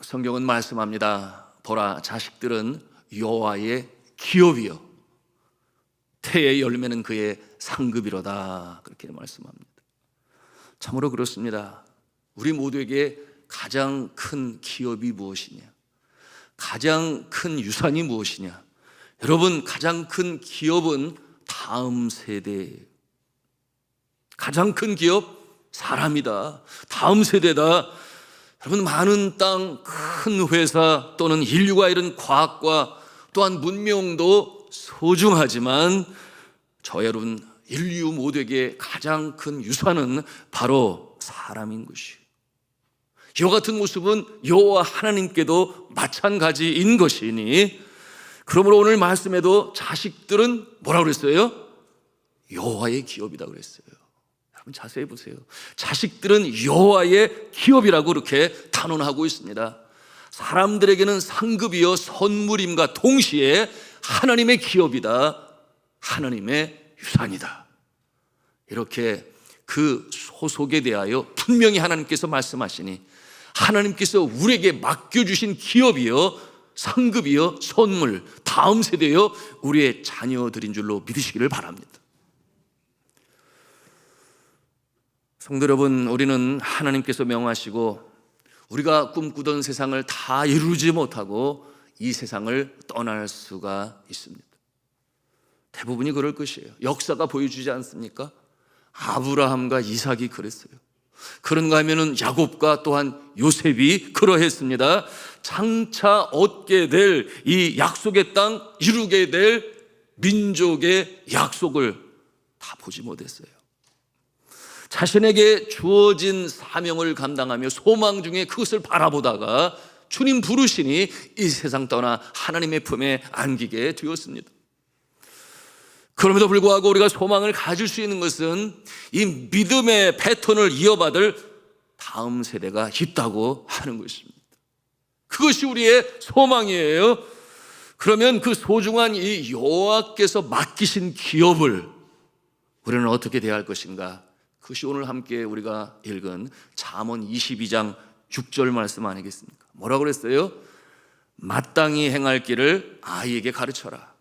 성경은 말씀합니다. 보라, 자식들은 여호와의 기업이요 태의 열매는 그의 상급이로다. 그렇게 말씀합니다. 참으로 그렇습니다. 우리 모두에게 가장 큰 기업이 무엇이냐, 가장 큰 유산이 무엇이냐. 여러분, 가장 큰 기업은 다음 세대예요. 가장 큰 기업 사람이다. 다음 세대다. 여러분, 많은 땅, 큰 회사 또는 인류가 이룬 과학과 또한 문명도 소중하지만 저 여러분, 인류 모두에게 가장 큰 유산은 바로 사람인 것이에요. 이와 같은 모습은 여호와 하나님께도 마찬가지인 것이니, 그러므로 오늘 말씀에도 자식들은 뭐라고 그랬어요? 여호와의 기업이다 그랬어요. 여러분 자세히 보세요. 자식들은 여호와의 기업이라고 이렇게 단언하고 있습니다. 사람들에게는 상급이요 선물임과 동시에 하나님의 기업이다, 하나님의 유산이다. 이렇게 그 소속에 대하여 분명히 하나님께서 말씀하시니, 하나님께서 우리에게 맡겨주신 기업이요 상급이요 선물, 다음 세대요 우리의 자녀들인 줄로 믿으시기를 바랍니다. 성도 여러분, 우리는 하나님께서 명하시고 우리가 꿈꾸던 세상을 다 이루지 못하고 이 세상을 떠날 수가 있습니다. 대부분이 그럴 것이에요. 역사가 보여주지 않습니까? 아브라함과 이삭이 그랬어요. 그런가 하면은 야곱과 또한 요셉이 그러했습니다. 장차 얻게 될 이 약속의 땅, 이루게 될 민족의 약속을 다 보지 못했어요. 자신에게 주어진 사명을 감당하며 소망 중에 그것을 바라보다가 주님 부르시니 이 세상 떠나 하나님의 품에 안기게 되었습니다. 그럼에도 불구하고 우리가 소망을 가질 수 있는 것은 이 믿음의 패턴을 이어받을 다음 세대가 있다고 하는 것입니다. 그것이 우리의 소망이에요. 그러면 그 소중한 이 여호와께서 맡기신 기업을 우리는 어떻게 대할 것인가? 그것이 오늘 함께 우리가 읽은 잠언 22장 6절 말씀 아니겠습니까? 뭐라고 그랬어요? 마땅히 행할 길을 아이에게 가르쳐라.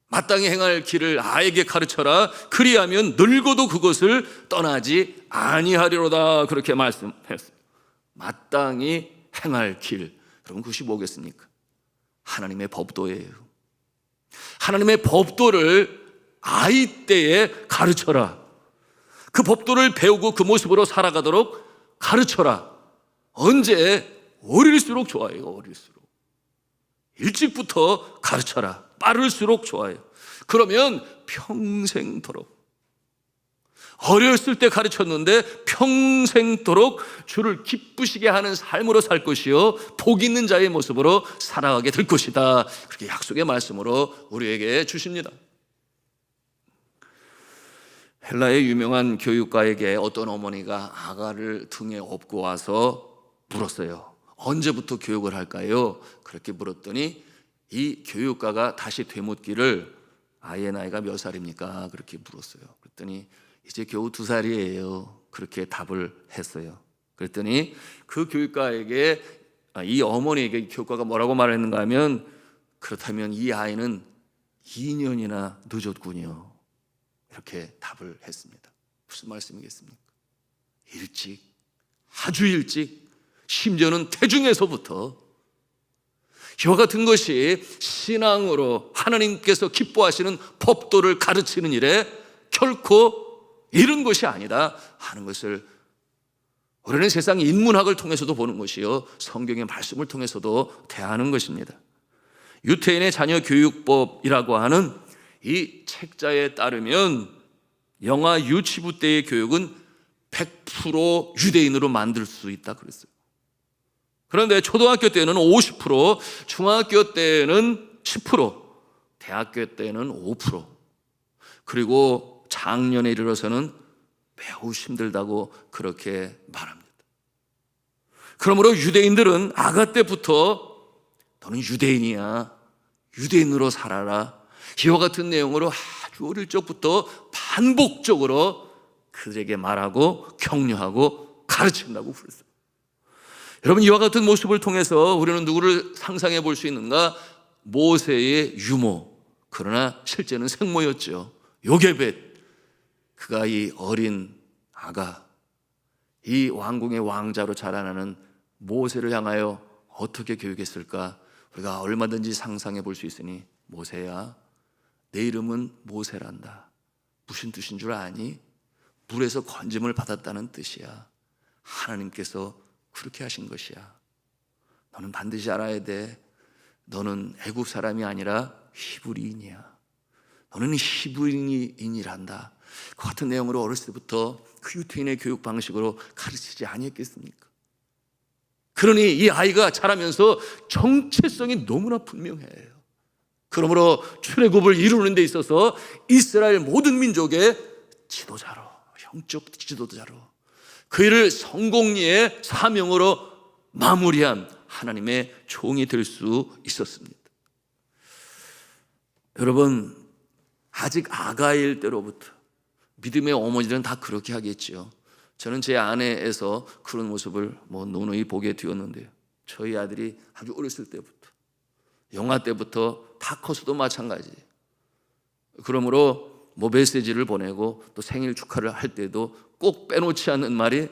마땅히 행할 길을 아이에게 가르쳐라. 그리하면 늙어도 그것을 떠나지 아니하리로다. 그렇게 말씀했어요. 마땅히 행할 길. 여러분, 그것이 뭐겠습니까? 하나님의 법도예요. 하나님의 법도를 아이 때에 가르쳐라. 그 법도를 배우고 그 모습으로 살아가도록 가르쳐라. 언제? 어릴수록 좋아요. 어릴수록. 일찍부터 가르쳐라. 빠를수록 좋아요. 그러면 평생도록, 어렸을 때 가르쳤는데 평생도록 주를 기쁘시게 하는 삶으로 살 것이요 복 있는 자의 모습으로 살아가게 될 것이다. 그렇게 약속의 말씀으로 우리에게 주십니다. 헬라의 유명한 교육가에게 어떤 어머니가 아가를 등에 업고 와서 물었어요. 언제부터 교육을 할까요? 그렇게 물었더니 이 교육가가 다시 되묻기를 아이의 나이가 몇 살입니까? 그렇게 물었어요. 그랬더니 이제 겨우 2살이에요. 그렇게 답을 했어요. 그랬더니 그 교육가에게, 이 어머니에게 교육가가 뭐라고 말했는가 하면, 그렇다면 이 아이는 2년이나 늦었군요. 이렇게 답을 했습니다. 무슨 말씀이겠습니까? 일찍, 아주 일찍, 심지어는 태중에서부터 이와 같은 것이 신앙으로 하나님께서 기뻐하시는 법도를 가르치는 일에 결코 이른 것이 아니다 하는 것을 우리는 세상 인문학을 통해서도 보는 것이요 성경의 말씀을 통해서도 대하는 것입니다. 유태인의 자녀 교육법이라고 하는 이 책자에 따르면 영아 유치부 때의 교육은 100% 유대인으로 만들 수 있다 그랬어요. 그런데 초등학교 때는 50%, 중학교 때는 10%, 대학교 때는 5%, 그리고 장년에 이르러서는 매우 힘들다고 그렇게 말합니다. 그러므로 유대인들은 아가 때부터 너는 유대인이야, 유대인으로 살아라, 이와 같은 내용으로 아주 어릴 적부터 반복적으로 그들에게 말하고 격려하고 가르친다고 그랬어요. 여러분, 이와 같은 모습을 통해서 우리는 누구를 상상해 볼 수 있는가? 모세의 유모, 그러나 실제는 생모였죠. 요게벳. 그가 이 어린 아가, 이 왕궁의 왕자로 자라나는 모세를 향하여 어떻게 교육했을까? 우리가 얼마든지 상상해 볼 수 있으니, 모세야, 내 이름은 모세란다. 무슨 뜻인 줄 아니? 물에서 건짐을 받았다는 뜻이야. 하나님께서 그렇게 하신 것이야. 너는 반드시 알아야 돼. 너는 애굽 사람이 아니라 히브리인이야. 너는 히브리인이란다. 그 같은 내용으로 어렸을 때부터 그 유태인의 교육 방식으로 가르치지 아니했겠습니까? 그러니 이 아이가 자라면서 정체성이 너무나 분명해요. 그러므로 출애굽을 이루는 데 있어서 이스라엘 모든 민족의 지도자로, 영적 지도자로, 그 일을 성공리의 사명으로 마무리한 하나님의 종이 될 수 있었습니다. 여러분, 아직 아가일 때로부터 믿음의 어머니들은 다 그렇게 하겠지요. 저는 제 아내에서 그런 모습을 누누이 보게 되었는데요. 저희 아들이 아주 어렸을 때부터, 영아 때부터 다 커서도 마찬가지. 그러므로 메시지를 보내고 또 생일 축하를 할 때도 꼭 빼놓지 않는 말이,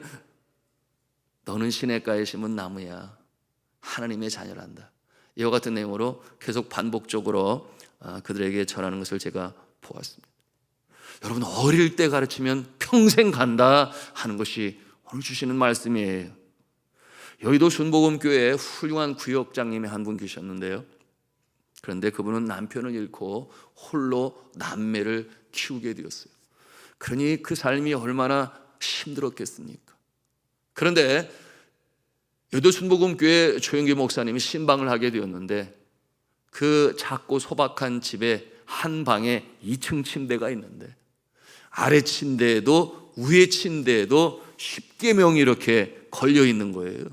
너는 시냇가에 심은 나무야. 하나님의 자녀란다. 이와 같은 내용으로 계속 반복적으로 그들에게 전하는 것을 제가 보았습니다. 여러분, 어릴 때 가르치면 평생 간다 하는 것이 오늘 주시는 말씀이에요. 여의도 순복음교회에 훌륭한 구역장님이 한 분 계셨는데요. 그런데 그분은 남편을 잃고 홀로 남매를 키우게 되었어요. 그러니 그 삶이 얼마나 힘들었겠습니까? 그런데 여의도 순복음교회 조영기 목사님이 신방을 하게 되었는데, 그 작고 소박한 집에 한 방에 2층 침대가 있는데, 아래 침대에도 위에 침대에도 십계명이 이렇게 걸려 있는 거예요.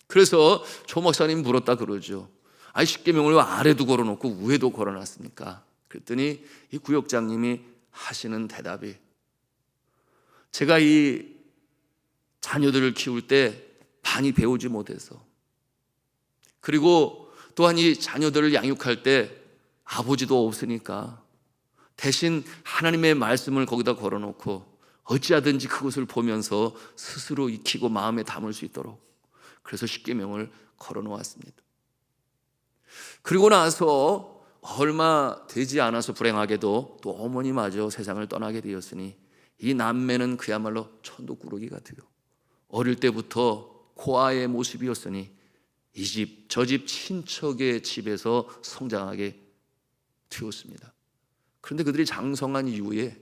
그래서 조 목사님 물었다 그러죠. 아니, 십계명을 왜 아래도 걸어놓고 위에도 걸어놨습니까? 그랬더니 이 구역장님이 하시는 대답이, 제가 이 자녀들을 키울 때 많이 배우지 못해서, 그리고 또한 이 자녀들을 양육할 때 아버지도 없으니까 대신 하나님의 말씀을 거기다 걸어놓고 어찌하든지 그것을 보면서 스스로 익히고 마음에 담을 수 있도록, 그래서 십계명을 걸어놓았습니다. 그리고 나서 얼마 되지 않아서 불행하게도 또 어머니마저 세상을 떠나게 되었으니, 이 남매는 그야말로 천도꾸러기 같아요. 어릴 때부터 고아의 모습이었으니 이 집, 저 집 친척의 집에서 성장하게 되었습니다. 그런데 그들이 장성한 이후에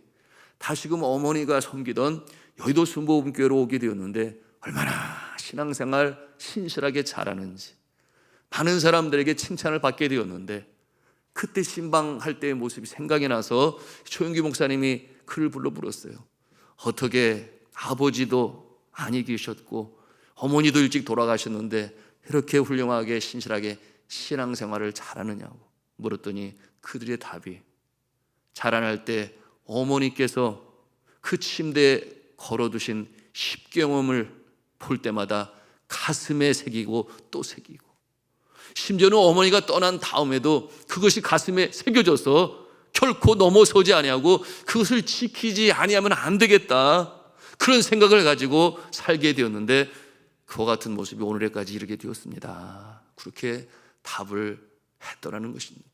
다시금 어머니가 섬기던 여의도 순복음교회로 오게 되었는데, 얼마나 신앙생활 신실하게 잘하는지 많은 사람들에게 칭찬을 받게 되었는데, 그때 신방할 때의 모습이 생각이 나서 조영기 목사님이 글을 불러 물었어요. 어떻게 아버지도 안이 계셨고 어머니도 일찍 돌아가셨는데 이렇게 훌륭하게 신실하게 신앙생활을 잘하느냐고 물었더니, 그들의 답이, 자라날 때 어머니께서 그 침대에 걸어두신 십계명을 볼 때마다 가슴에 새기고 또 새기고, 심지어는 어머니가 떠난 다음에도 그것이 가슴에 새겨져서 결코 넘어서지 아니하고 그것을 지키지 아니하면 안 되겠다, 그런 생각을 가지고 살게 되었는데, 그와 같은 모습이 오늘에까지 이르게 되었습니다. 그렇게 답을 했더라는 것입니다.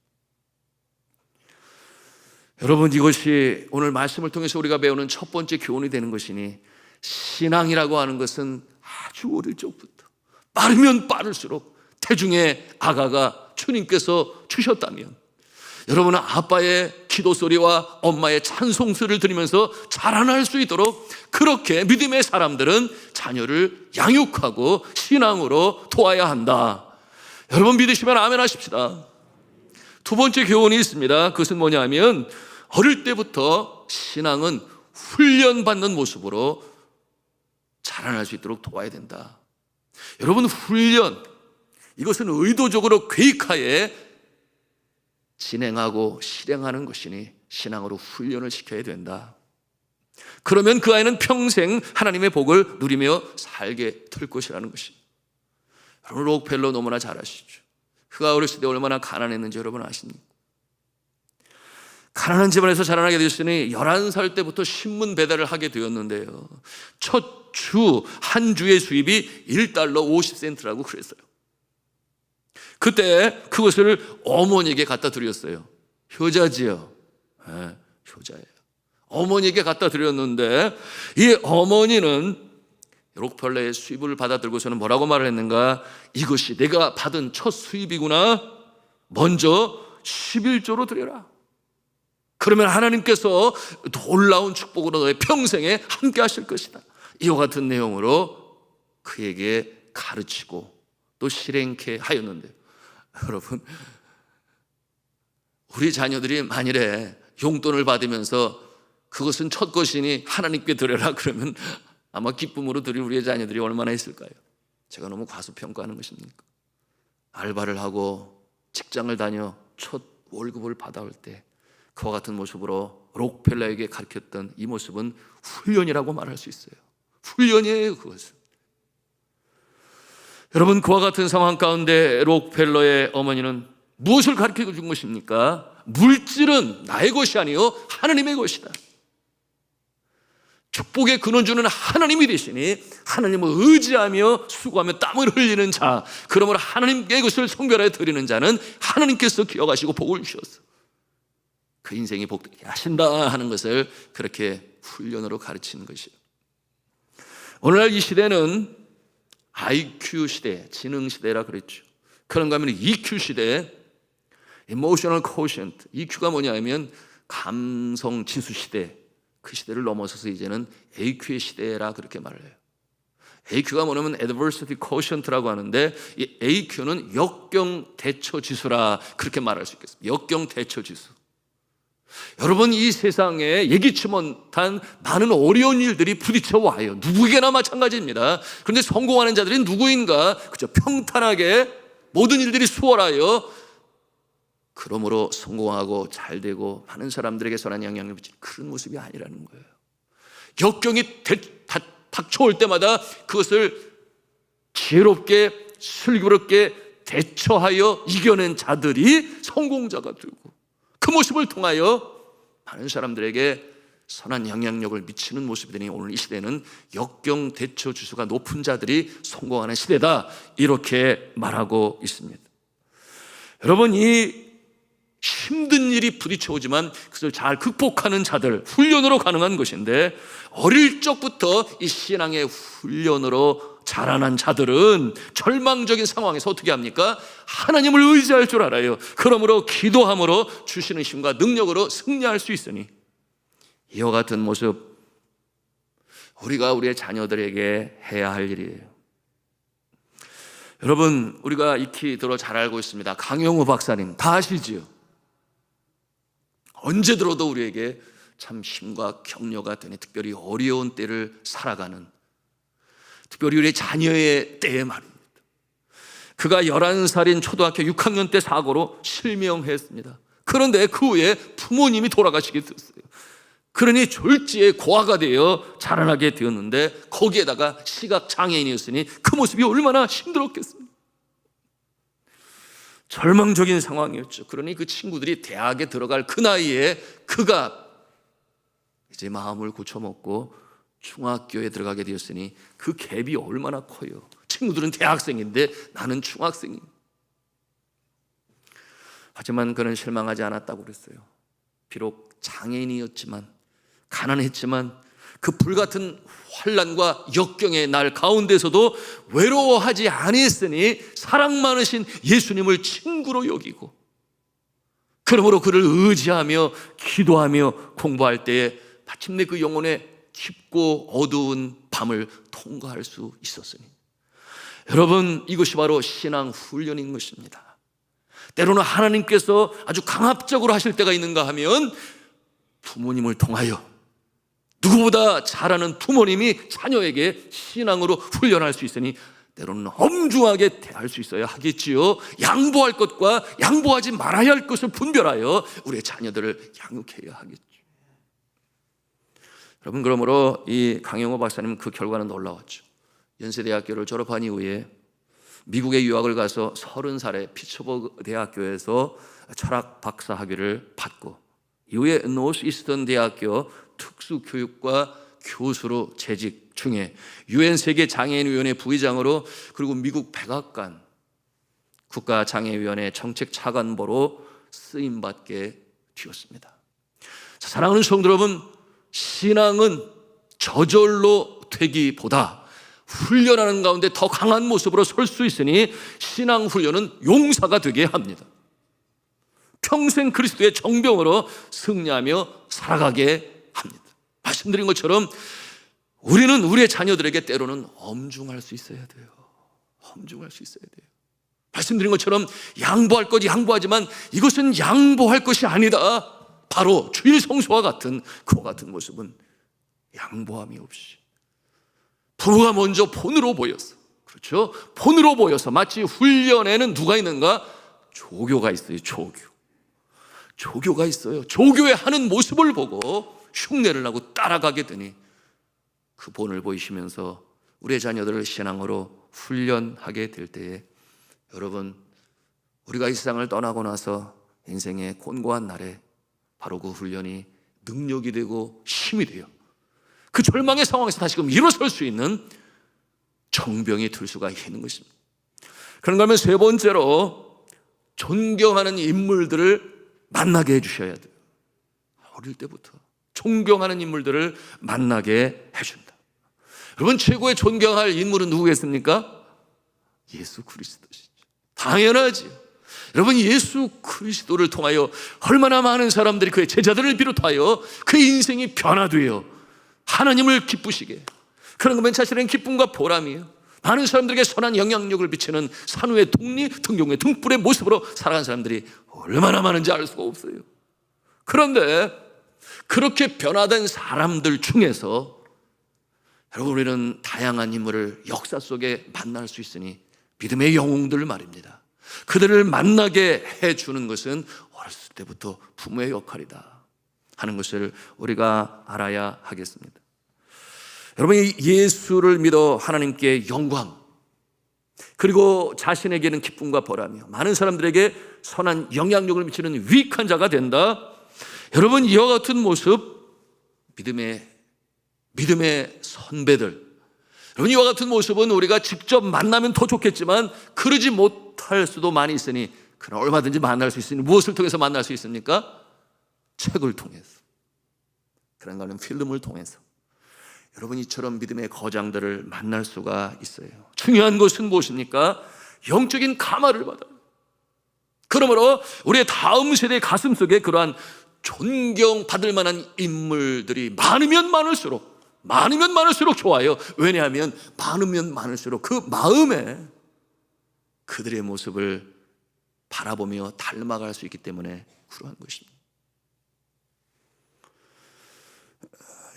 여러분, 이것이 오늘 말씀을 통해서 우리가 배우는 첫 번째 교훈이 되는 것이니, 신앙이라고 하는 것은 아주 어릴 적부터 빠르면 빠를수록 태중의 아가가 주님께서 주셨다면, 여러분은 아빠의 기도 소리와 엄마의 찬송 소리를 들으면서 자라날 수 있도록 그렇게 믿음의 사람들은 자녀를 양육하고 신앙으로 도와야 한다. 여러분, 믿으시면 아멘 하십시다. 두 번째 교훈이 있습니다. 그것은 뭐냐면, 어릴 때부터 신앙은 훈련받는 모습으로 자라날 수 있도록 도와야 된다. 여러분, 훈련, 이것은 의도적으로 계획하에 진행하고 실행하는 것이니 신앙으로 훈련을 시켜야 된다. 그러면 그 아이는 평생 하나님의 복을 누리며 살게 될 것이라는 것입니다. 여러분, 록펠러 너무나 잘 아시죠? 그가 어렸을 때 얼마나 가난했는지 여러분 아십니까? 가난한 집안에서 자라나게 되었으니 11살 때부터 신문 배달을 하게 되었는데요, 첫 주 한 주의 수입이 $1 50센트라고 그랬어요. 그때 그것을 어머니에게 갖다 드렸어요. 효자지요. 네, 효자예요. 어머니에게 갖다 드렸는데 이 어머니는 록펠러의 수입을 받아들고서는 뭐라고 말을 했는가? 이것이 내가 받은 첫 수입이구나. 먼저 11조로 드려라. 그러면 하나님께서 놀라운 축복으로 너의 평생에 함께 하실 것이다. 이와 같은 내용으로 그에게 가르치고 또 실행케 하였는데요, 여러분, 우리 자녀들이 만일에 용돈을 받으면서 그것은 첫 것이니 하나님께 드려라 그러면 아마 기쁨으로 드릴 우리의 자녀들이 얼마나 있을까요? 제가 너무 과소평가하는 것입니까? 알바를 하고 직장을 다녀 첫 월급을 받아올 때 그와 같은 모습으로 록펠러에게 가르쳤던 이 모습은 훈련이라고 말할 수 있어요. 훈련이에요, 그것은. 여러분, 그와 같은 상황 가운데 록펠러의 어머니는 무엇을 가르쳐 준 것입니까? 물질은 나의 것이 아니요 하나님의 것이다. 축복의 근원주는 하나님이 되시니 하나님을 의지하며 수고하며 땀을 흘리는 자, 그러므로 하나님의 것을 성별하여 드리는 자는 하나님께서 기억하시고 복을 주셨어. 그 인생이 복되게 하신다 하는 것을 그렇게 훈련으로 가르치는 것이에요. 오늘날 이 시대는 IQ 시대, 지능 시대라 그랬죠. 그런가 하면 EQ 시대, Emotional Quotient. EQ가 뭐냐 하면 감성 지수 시대. 그 시대를 넘어서서 이제는 AQ의 시대라 그렇게 말을 해요. AQ가 뭐냐면 Adversity Quotient라고 하는데, 이 AQ는 역경 대처 지수라 그렇게 말할 수 있겠습니다. 역경 대처 지수. 여러분, 이 세상에 예기치 못한 많은 어려운 일들이 부딪혀 와요. 누구에게나 마찬가지입니다. 그런데 성공하는 자들이 누구인가? 그저 평탄하게 모든 일들이 수월하여 그러므로 성공하고 잘되고 많은 사람들에게 선한 영향을 미치는 그런 모습이 아니라는 거예요. 역경이 닥쳐올 때마다 그것을 지혜롭게 슬기롭게 대처하여 이겨낸 자들이 성공자가 되고, 그 모습을 통하여 많은 사람들에게 선한 영향력을 미치는 모습이 되니 오늘 이 시대는 역경 대처 지수가 높은 자들이 성공하는 시대다, 이렇게 말하고 있습니다. 여러분, 이 힘든 일이 부딪혀오지만 그것을 잘 극복하는 자들, 훈련으로 가능한 것인데, 어릴 적부터 이 신앙의 훈련으로 자라난 자들은 절망적인 상황에서 어떻게 합니까? 하나님을 의지할 줄 알아요. 그러므로 기도함으로 주시는 힘과 능력으로 승리할 수 있으니, 이와 같은 모습 우리가 우리의 자녀들에게 해야 할 일이에요. 여러분, 우리가 익히 들어 잘 알고 있습니다. 강영우 박사님 다 아시지요? 언제 들어도 우리에게 참 힘과 격려가 되는, 특별히 어려운 때를 살아가는, 특별히 우리 자녀의 때에 말입니다. 그가 11살인 초등학교 6학년 때 사고로 실명했습니다. 그런데 그 후에 부모님이 돌아가시게 됐어요. 그러니 졸지에 고아가 되어 자라나게 되었는데, 거기에다가 시각장애인이었으니 그 모습이 얼마나 힘들었겠습니까? 절망적인 상황이었죠. 그러니 그 친구들이 대학에 들어갈 그 나이에 그가 이제 마음을 고쳐먹고 중학교에 들어가게 되었으니 그 갭이 얼마나 커요. 친구들은 대학생인데 나는 중학생입니다. 하지만 그는 실망하지 않았다고 그랬어요. 비록 장애인이었지만, 가난했지만, 그 불같은 환난과 역경의 날 가운데서도 외로워하지 아니했으니 사랑 많으신 예수님을 친구로 여기고, 그러므로 그를 의지하며 기도하며 공부할 때에 마침내 그 영혼의 깊고 어두운 밤을 통과할 수 있었으니, 여러분, 이것이 바로 신앙 훈련인 것입니다. 때로는 하나님께서 아주 강압적으로 하실 때가 있는가 하면 부모님을 통하여, 누구보다 잘 아는 부모님이 자녀에게 신앙으로 훈련할 수 있으니 때로는 엄중하게 대할 수 있어야 하겠지요. 양보할 것과 양보하지 말아야 할 것을 분별하여 우리의 자녀들을 양육해야 하겠죠. 여러분, 그러므로 이 강영호 박사님 그 결과는 놀라웠죠. 연세대학교를 졸업한 이후에 미국에 유학을 가서 30살에 피츠버그 대학교에서 철학 박사 학위를 받고 이후에 노스이스턴 대학교 특수교육과 교수로 재직 중에 유엔 세계 장애인위원회 부의장으로, 그리고 미국 백악관 국가장애위원회 정책차관보로 쓰임받게 되었습니다. 자, 사랑하는 성도 여러분, 신앙은 저절로 되기보다 훈련하는 가운데 더 강한 모습으로 설 수 있으니 신앙 훈련은 용사가 되게 합니다. 평생 그리스도의 정병으로 승리하며 살아가게 합니다. 말씀드린 것처럼 우리는 우리의 자녀들에게 때로는 엄중할 수 있어야 돼요. 엄중할 수 있어야 돼요. 말씀드린 것처럼 양보할 것 양보하지만 이것은 양보할 것이 아니다. 바로 주일 성소와 같은 그와 같은 모습은 양보함이 없이, 부부가 먼저 본으로 보여서, 그렇죠? 본으로 보여서 마치 훈련에는 누가 있는가? 조교가 있어요. 조교가 있어요. 조교의 하는 모습을 보고 흉내를 나고 따라가게 되니 그 본을 보이시면서 우리의 자녀들을 신앙으로 훈련하게 될 때에, 여러분, 우리가 이 세상을 떠나고 나서 인생의 곤고한 날에 바로 그 훈련이 능력이 되고 힘이 돼요. 그 절망의 상황에서 다시금 일어설 수 있는 정병이 될 수가 있는 것입니다. 그런가 하면 세 번째로 존경하는 인물들을 만나게 해주셔야 돼요. 어릴 때부터 존경하는 인물들을 만나게 해준다. 여러분, 최고의 존경할 인물은 누구겠습니까? 예수 그리스도시죠. 당연하지. 여러분, 예수 그리스도를 통하여 얼마나 많은 사람들이 그의 제자들을 비롯하여 그의 인생이 변화되어 하나님을 기쁘시게, 그런 것은 사실은 기쁨과 보람이에요. 많은 사람들에게 선한 영향력을 비치는 산후의 독리, 등용의 등불의 모습으로 살아간 사람들이 얼마나 많은지 알 수가 없어요. 그런데 그렇게 변화된 사람들 중에서 여러분, 우리는 다양한 인물을 역사 속에 만날 수 있으니 믿음의 영웅들 말입니다. 그들을 만나게 해주는 것은 어렸을 때부터 부모의 역할이다 하는 것을 우리가 알아야 하겠습니다. 여러분, 예수를 믿어 하나님께 영광, 그리고 자신에게는 기쁨과 보람이요, 많은 사람들에게 선한 영향력을 미치는 유익한 자가 된다. 여러분, 이와 같은 모습, 믿음의 선배들, 여러분, 이와 같은 모습은 우리가 직접 만나면 더 좋겠지만 그러지 못할 수도 많이 있으니, 그러나 얼마든지 만날 수 있으니 무엇을 통해서 만날 수 있습니까? 책을 통해서, 그런가 하면 필름을 통해서 여러분, 이처럼 믿음의 거장들을 만날 수가 있어요. 중요한 것은 무엇입니까? 영적인 감화를 받아요. 그러므로 우리의 다음 세대의 가슴 속에 그러한 존경받을 만한 인물들이 많으면 많을수록 좋아요. 왜냐하면 많으면 많을수록 그 마음에 그들의 모습을 바라보며 닮아갈 수 있기 때문에 그러한 것입니다.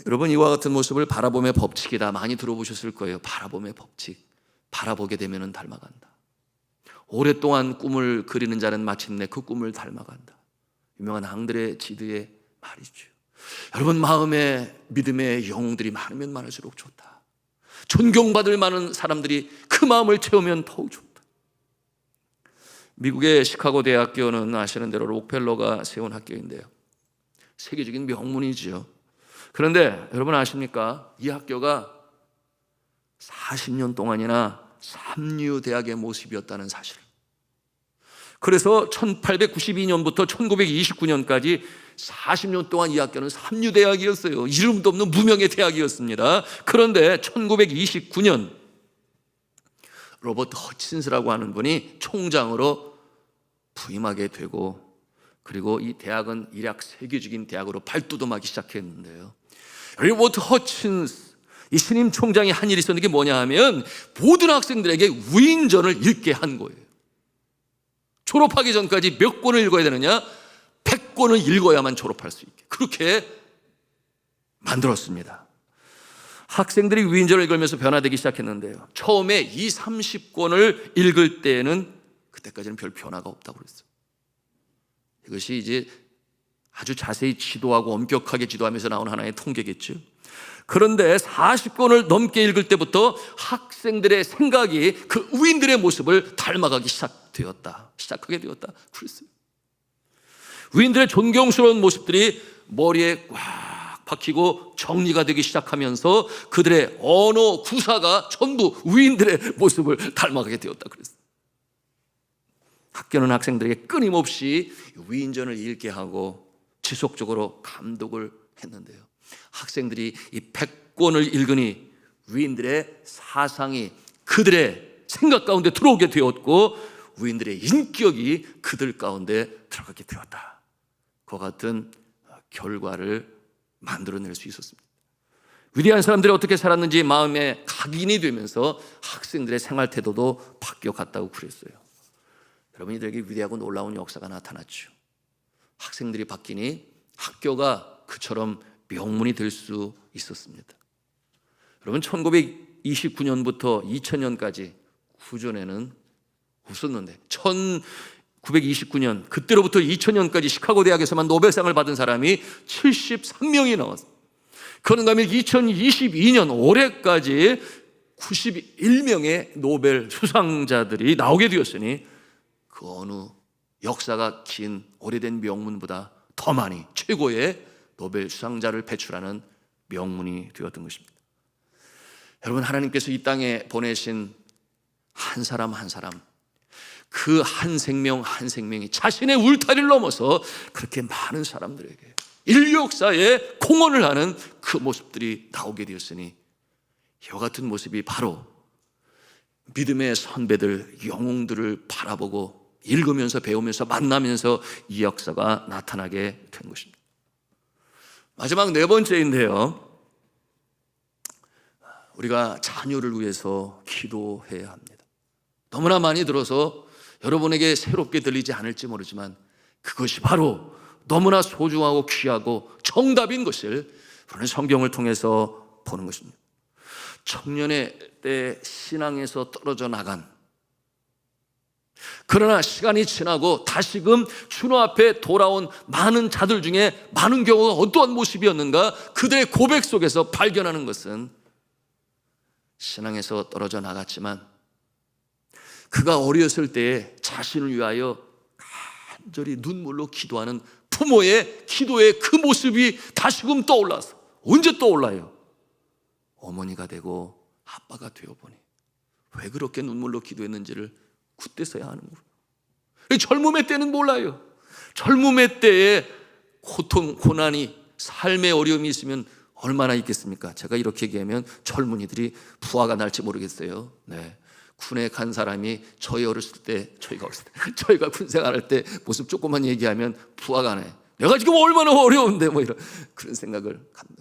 여러분, 이와 같은 모습을 바라봄의 법칙이다 많이 들어보셨을 거예요. 바라봄의 법칙. 바라보게 되면 닮아간다. 오랫동안 꿈을 그리는 자는 마침내 그 꿈을 닮아간다. 유명한 앙드레 지드의 말이죠. 여러분, 마음에 믿음의 영웅들이 많으면 많을수록 좋다. 존경받을 만한 사람들이 그 마음을 채우면 더욱 좋다. 미국의 시카고 대학교는 아시는 대로 록펠러가 세운 학교인데요, 세계적인 명문이죠. 그런데 여러분 아십니까? 이 학교가 40년 동안이나 삼류대학의 모습이었다는 사실. 그래서 1892년부터 1929년까지 40년 동안 이 학교는 삼류대학이었어요. 이름도 없는 무명의 대학이었습니다. 그런데 1929년 로버트 허친스라고 하는 분이 총장으로 부임하게 되고, 그리고 이 대학은 일약 세계적인 대학으로 발돋움하기 시작했는데요, 로버트 허친스, 이 신임 총장이 한 일이 있었는데, 그게 뭐냐 하면 모든 학생들에게 위인전을 읽게 한 거예요. 졸업하기 전까지 몇 권을 읽어야 되느냐? 100권을 읽어야만 졸업할 수 있게, 그렇게 만들었습니다. 학생들이 위인전을 읽으면서 변화되기 시작했는데요, 처음에 20, 30권을 읽을 때는 그때까지는 별 변화가 없다고 그랬어요. 이것이 이제 아주 자세히 지도하고 엄격하게 지도하면서 나온 하나의 통계겠죠. 그런데 40권을 넘게 읽을 때부터 학생들의 생각이 그 위인들의 모습을 닮아가기 시작하게 되었다. 그랬어요. 위인들의 존경스러운 모습들이 머리에 꽉 박히고 정리가 되기 시작하면서 그들의 언어 구사가 전부 위인들의 모습을 닮아가게 되었다. 그랬어요. 학교는 학생들에게 끊임없이 위인전을 읽게 하고 지속적으로 감독을 했는데요. 학생들이 이 100권을 읽으니 위인들의 사상이 그들의 생각 가운데 들어오게 되었고 위인들의 인격이 그들 가운데 들어가게 되었다. 그와 같은 결과를 만들어낼 수 있었습니다. 위대한 사람들이 어떻게 살았는지 마음에 각인이 되면서 학생들의 생활 태도도 바뀌어갔다고 그랬어요. 여러분, 이들에게 위대하고 놀라운 역사가 나타났죠. 학생들이 바뀌니 학교가 그처럼 명문이 될 수 있었습니다. 여러분, 1929년부터 2000년까지 구전에는 없었는데 1929년 그때로부터 2000년까지 시카고 대학에서만 노벨상을 받은 사람이 73명이 나왔어요. 그런가 하면 2022년 올해까지 91명의 노벨 수상자들이 나오게 되었으니 그 어느 역사가 긴 오래된 명문보다 더 많이 최고의 노벨 수상자를 배출하는 명문이 되었던 것입니다. 여러분, 하나님께서 이 땅에 보내신 한 사람 한 사람, 그 한 생명 한 생명이 자신의 울타리를 넘어서 그렇게 많은 사람들에게 인류 역사에 공헌을 하는 그 모습들이 나오게 되었으니 이와 같은 모습이 바로 믿음의 선배들, 영웅들을 바라보고 읽으면서 배우면서 만나면서 이 역사가 나타나게 된 것입니다. 마지막 네 번째인데요, 우리가 자녀를 위해서 기도해야 합니다. 너무나 많이 들어서 여러분에게 새롭게 들리지 않을지 모르지만 그것이 바로 너무나 소중하고 귀하고 정답인 것을 우리는 성경을 통해서 보는 것입니다. 청년의 때 신앙에서 떨어져 나간, 그러나 시간이 지나고 다시금 주님 앞에 돌아온 많은 자들 중에 많은 경우가 어떠한 모습이었는가, 그들의 고백 속에서 발견하는 것은 신앙에서 떨어져 나갔지만 그가 어렸을 때에 자신을 위하여 간절히 눈물로 기도하는 부모의 기도의 그 모습이 다시금 떠올라서, 언제 떠올라요? 어머니가 되고 아빠가 되어보니 왜 그렇게 눈물로 기도했는지를 그때서야 아는 거예요. 젊음의 때는 몰라요. 젊음의 때에 고통, 고난이, 삶의 어려움이 있으면 얼마나 있겠습니까? 제가 이렇게 얘기하면 젊은이들이 부하가 날지 모르겠어요. 네. 군에 간 사람이 저희 어렸을 때, 저희가 군 생활할 때 모습 조금만 얘기하면 부하가 네. 내가 지금 얼마나 어려운데 뭐 이런 그런 생각을 갖는.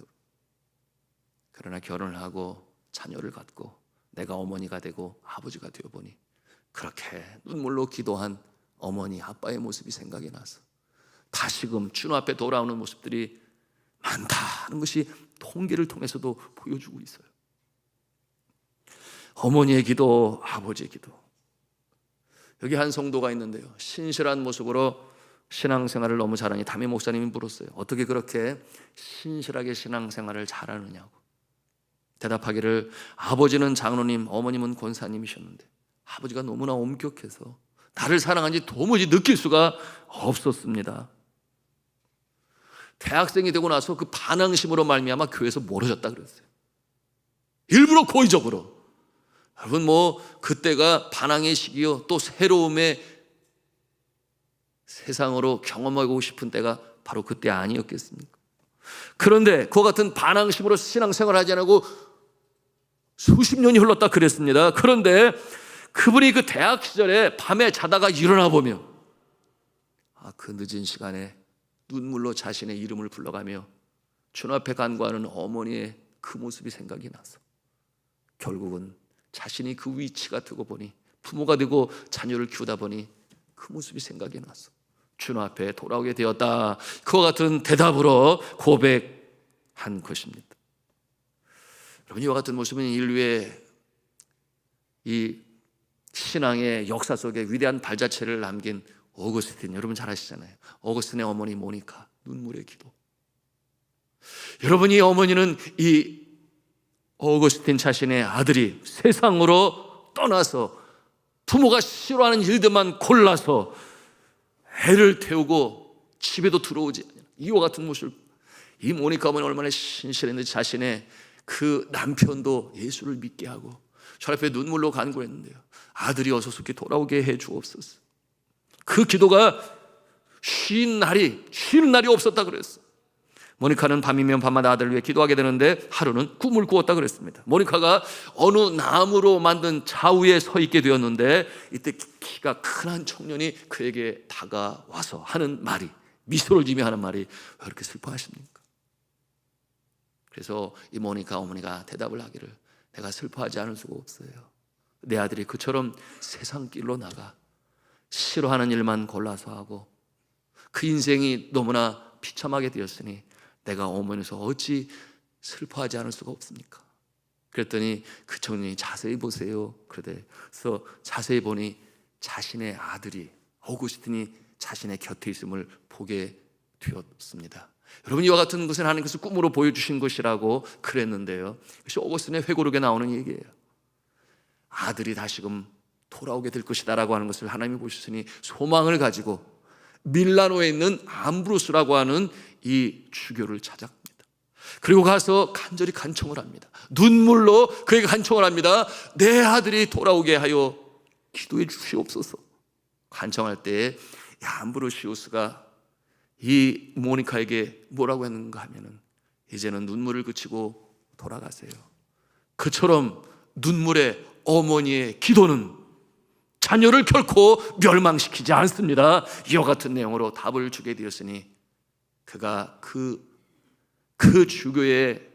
그러나 결혼을 하고 자녀를 갖고 내가 어머니가 되고 아버지가 되어보니 그렇게 눈물로 기도한 어머니, 아빠의 모습이 생각이 나서 다시금 주님 앞에 돌아오는 모습들이 많다는 것이 통계를 통해서도 보여주고 있어요. 어머니의 기도, 아버지의 기도. 여기 한 성도가 있는데요, 신실한 모습으로 신앙생활을 너무 잘하니 담임 목사님이 물었어요. 어떻게 그렇게 신실하게 신앙생활을 잘하느냐고. 대답하기를 아버지는 장로님, 어머님은 권사님이셨는데 아버지가 너무나 엄격해서 나를 사랑하는지 도무지 느낄 수가 없었습니다. 대학생이 되고 나서 그 반항심으로 말미암아 교회에서 멀어졌다 그랬어요. 일부러 고의적으로. 여러분, 그때가 반항의 시기요, 또 새로움의 세상으로 경험하고 싶은 때가 바로 그때 아니었겠습니까? 그런데 그와 같은 반항심으로 신앙생활을 하지 않고 수십 년이 흘렀다 그랬습니다. 그런데 그분이 그 대학 시절에 밤에 자다가 일어나 보면 그 늦은 시간에 눈물로 자신의 이름을 불러가며 주님 앞에 간구하는 어머니의 그 모습이 생각이 나서 결국은 자신이 그 위치가 되고 보니, 부모가 되고 자녀를 키우다 보니 그 모습이 생각이 나서 주님 앞에 돌아오게 되었다. 그와 같은 대답으로 고백한 것입니다. 여러분, 이와 같은 모습은 인류의 이 신앙의 역사 속에 위대한 발자취를 남긴 오거스틴, 여러분 잘 아시잖아요. 오거스틴의 어머니 모니카, 눈물의 기도. 여러분이 어머니는 이 오거스틴 자신의 아들이 세상으로 떠나서 부모가 싫어하는 일들만 골라서 애를 태우고 집에도 들어오지 않는 이와 같은 모습을, 이 모니카 어머니 얼마나 신실했는지 자신의 그 남편도 예수를 믿게 하고 저 앞에 눈물로 간구했는데요. 아들이 어서 속히 돌아오게 해 주옵소서. 그 기도가 쉬는 날이 없었다 그랬어. 모니카는 밤이면 밤마다 아들을 위해 기도하게 되는데 하루는 꿈을 꾸었다 그랬습니다. 모니카가 어느 나무로 만든 좌우에 서 있게 되었는데 이때 키가 큰 한 청년이 그에게 다가와서 하는 말이, 미소를 지며 하는 말이, 왜 그렇게 슬퍼하십니까? 그래서 이 모니카 어머니가 대답을 하기를, 내가 슬퍼하지 않을 수가 없어요. 내 아들이 그처럼 세상 길로 나가 싫어하는 일만 골라서 하고 그 인생이 너무나 비참하게 되었으니 내가 어머니로서 어찌 슬퍼하지 않을 수가 없습니까? 그랬더니 그 청년이 자세히 보세요. 그래서 자세히 보니 자신의 아들이, 오구스틴이 자신의 곁에 있음을 보게 되었습니다. 여러분, 이와 같은 것은 하나님께서 꿈으로 보여주신 것이라고 그랬는데요, 그것이 오거스틴의 회고록에 나오는 얘기예요. 아들이 다시금 돌아오게 될 것이다 라고 하는 것을 하나님이 보셨으니 소망을 가지고 밀라노에 있는 암브로스라고 하는 이 주교를 찾아갑니다. 그리고 가서 간절히 간청을 합니다. 눈물로 그에게 간청을 합니다. 내 아들이 돌아오게 하여 기도해 주시옵소서. 간청할 때에 암브로시우스가 이 모니카에게 뭐라고 했는가 하면은, 이제는 눈물을 그치고 돌아가세요. 그처럼 눈물의 어머니의 기도는 자녀를 결코 멸망시키지 않습니다. 이와 같은 내용으로 답을 주게 되었으니 그가 그 주교의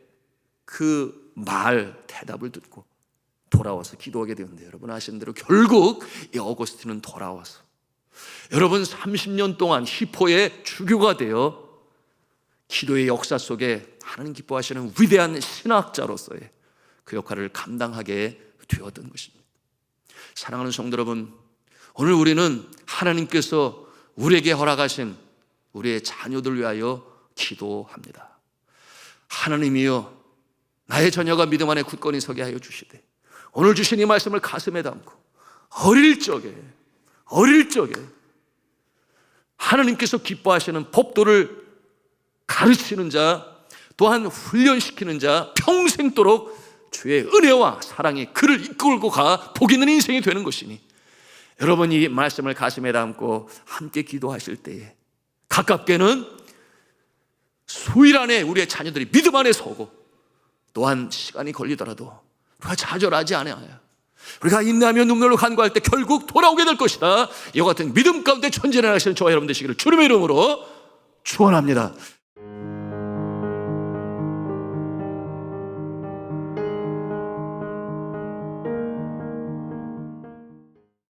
그 말 대답을 듣고 돌아와서 기도하게 되었는데, 여러분 아시는 대로 결국 이 오거스틴은 돌아와서 여러분 30년 동안 히포의 주교가 되어 기도의 역사 속에 하나님 기뻐하시는 위대한 신학자로서의 그 역할을 감당하게 되었던 것입니다. 사랑하는 성도 여러분, 오늘 우리는 하나님께서 우리에게 허락하신 우리의 자녀들 위하여 기도합니다. 하나님이여, 나의 자녀가 믿음 안에 굳건히 서게 하여 주시되, 오늘 주신 이 말씀을 가슴에 담고 어릴 적에 하나님께서 기뻐하시는 법도를 가르치는 자, 또한 훈련시키는 자, 평생도록 주의 은혜와 사랑이 그를 이끌고 가 복 있는 인생이 되는 것이니, 여러분 이 말씀을 가슴에 담고 함께 기도하실 때에 가깝게는 수일 안에 우리의 자녀들이 믿음 안에 서고, 또한 시간이 걸리더라도 우리가 좌절하지 않아요. 우리가 인내하며 눈물로 간구할 때 결국 돌아오게 될 것이다. 이와 같은 믿음 가운데 전진해 나가시는 저와 여러분 되시기를 주님의 이름으로 축원합니다.